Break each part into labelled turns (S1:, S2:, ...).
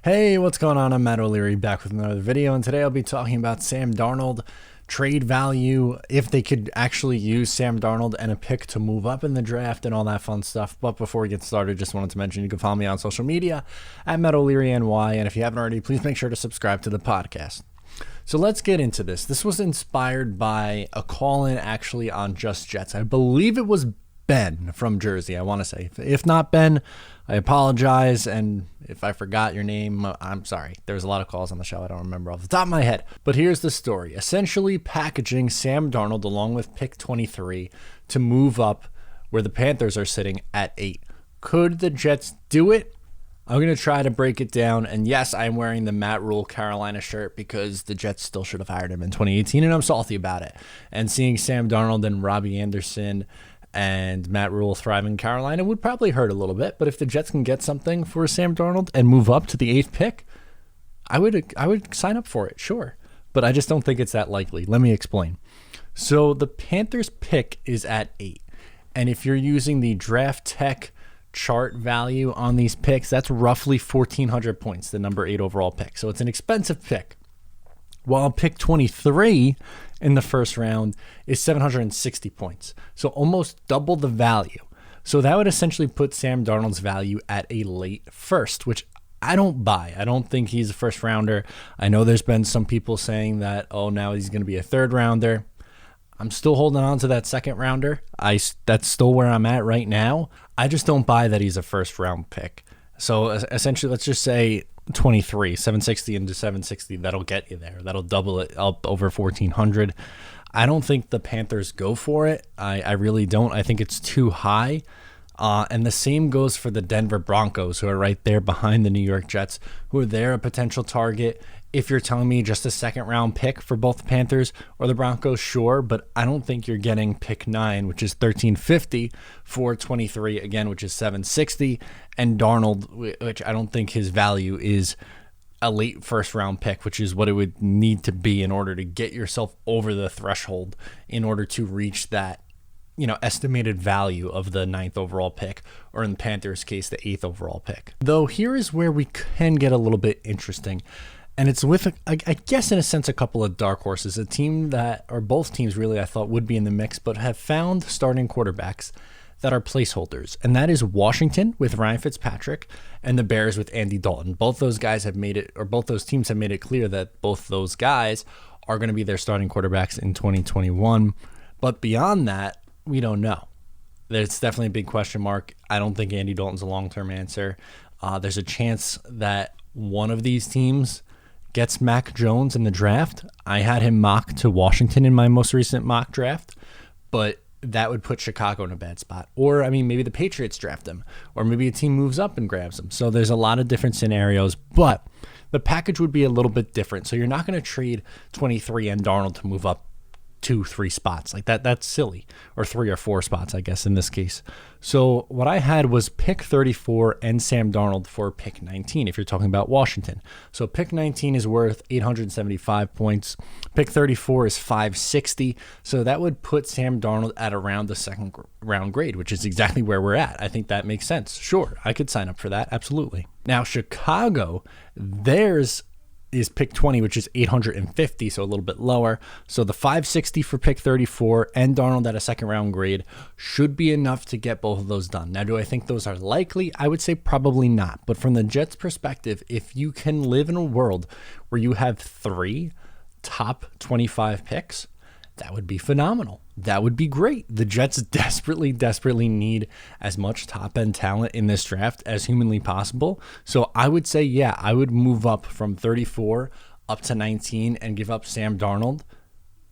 S1: Hey, what's going on? I'm Matt O'Leary back with another video, and today I'll be talking about Sam Darnold, trade value, if they could actually use Sam Darnold and a pick to move up in the draft and all that fun stuff. But before we get started, just wanted to mention you can follow me on social media at Matt O'Leary NY, and if you haven't already, please make sure to subscribe to the podcast. So let's get into this. This was inspired by a call-in actually on Just Jets. I believe it was Ben from Jersey, I want to say. If not Ben, I apologize, and if I forgot your name, I'm sorry. There was a lot of calls on the show I don't remember off the top of my head. But here's the story. Essentially packaging Sam Darnold along with pick 23 to move up where the Panthers are sitting at 8. Could the Jets do it? I'm going to try to break it down, and yes, I'm wearing the Matt Rule Carolina shirt because the Jets still should have hired him in 2018, and I'm salty about it. And seeing Sam Darnold and Robbie Anderson and Matt Rule thrive in Carolina would probably hurt a little bit, but if the Jets can get something for Sam Darnold and move up to the 8th pick, I would sign up for it, sure. But I just don't think it's that likely. Let me explain. So the Panthers pick is at 8, and if you're using the Draft Tech chart value on these picks, that's roughly 1,400 points, the number 8 overall pick. So it's an expensive pick. While pick 23 in the first round is 760 points. So almost double the value. So that would essentially put Sam Darnold's value at a late first, which I don't buy. I don't think he's a first rounder. I know there's been some people saying that, oh, now he's going to be a third rounder. I'm still holding on to that second rounder. That's still where I'm at right now. I just don't buy that he's a first round pick. So essentially, let's just say 23, 760 into 760, that'll get you there. That'll double it up over 1,400. I don't think the Panthers go for it. I really don't. I think it's too high. And the same goes for the Denver Broncos, who are right there behind the New York Jets, who are there a potential target. If you're telling me just a second round pick for both the Panthers or the Broncos, sure, but I don't think you're getting pick 9, which is 1,350 for 23, again, which is 760, and Darnold, which I don't think his value is a late first round pick, which is what it would need to be in order to get yourself over the threshold in order to reach that, estimated value of the 9th overall pick, or in the Panthers' case, the 8th overall pick. Though here is where we can get a little bit interesting. And it's with, I guess, in a sense, a couple of dark horses, a team that, or both teams really, I thought would be in the mix, but have found starting quarterbacks that are placeholders. And that is Washington with Ryan Fitzpatrick and the Bears with Andy Dalton. Both those guys have made it, or both those teams have made it clear that both those guys are going to be their starting quarterbacks in 2021. But beyond that, we don't know. There's definitely a big question mark. I don't think Andy Dalton's a long-term answer. There's a chance that one of these teams gets Mac Jones in the draft. I had him mocked to Washington in my most recent mock draft, but that would put Chicago in a bad spot. Or, maybe the Patriots draft him, or maybe a team moves up and grabs him. So there's a lot of different scenarios, but the package would be a little bit different. So you're not going to trade 23 and Darnold to move up 2-3 spots like that. That's silly, or 3 or 4 spots, I guess, in this case. So what I had was pick 34 and Sam Darnold for pick 19, if you're talking about Washington. So pick 19 is worth 875 points. Pick 34 is 560. So that would put Sam Darnold at around the second round grade, which is exactly where we're at. I think that makes sense. Sure, I could sign up for that. Absolutely. Now, Chicago, theirs is pick 20, which is 850, so a little bit lower. So the 560 for pick 34 and Darnold at a second round grade should be enough to get both of those done. Now, do I think those are likely? I would say probably not. But from the Jets' perspective, if you can live in a world where you have 3 top 25 picks, that would be phenomenal. That would be great. The Jets desperately, desperately need as much top-end talent in this draft as humanly possible. So I would say, yeah, I would move up from 34 up to 19 and give up Sam Darnold,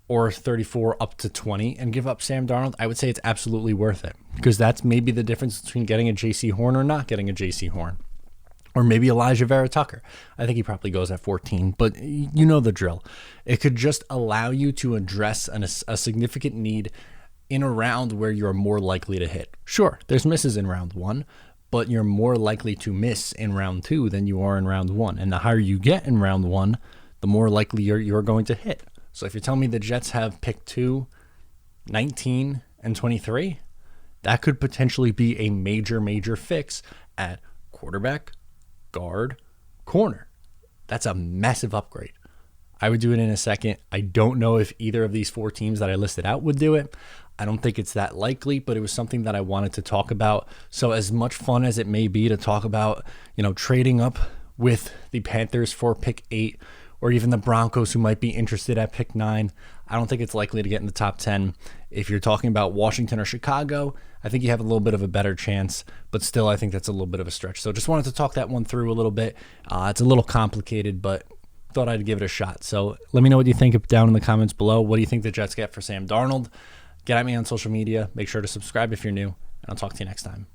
S1: or 34 up to 20 and give up Sam Darnold. I would say it's absolutely worth it, because that's maybe the difference between getting a J.C. Horn or not getting a J.C. Horn. Or maybe Elijah Vera Tucker. I think he probably goes at 14, but you know the drill. It could just allow you to address a significant need in a round where you're more likely to hit. Sure, there's misses in round 1, but you're more likely to miss in round 2 than you are in round 1. And the higher you get in round 1, the more likely you're going to hit. So if you're telling me the Jets have pick 2, 19, and 23, that could potentially be a major, major fix at quarterback, guard, corner. That's a massive upgrade. I would do it in a second. I don't know if either of these 4 teams that I listed out would do it. I don't think it's that likely, but it was something that I wanted to talk about. So as much fun as it may be to talk about, trading up with the Panthers for pick 8, or even the Broncos who might be interested at pick 9, I don't think it's likely to get in the top 10. If you're talking about Washington or Chicago, I think you have a little bit of a better chance, but still I think that's a little bit of a stretch. So just wanted to talk that one through a little bit. It's a little complicated, but thought I'd give it a shot. So let me know what you think down in the comments below. What do you think the Jets get for Sam Darnold? Get at me on social media. Make sure to subscribe if you're new, and I'll talk to you next time.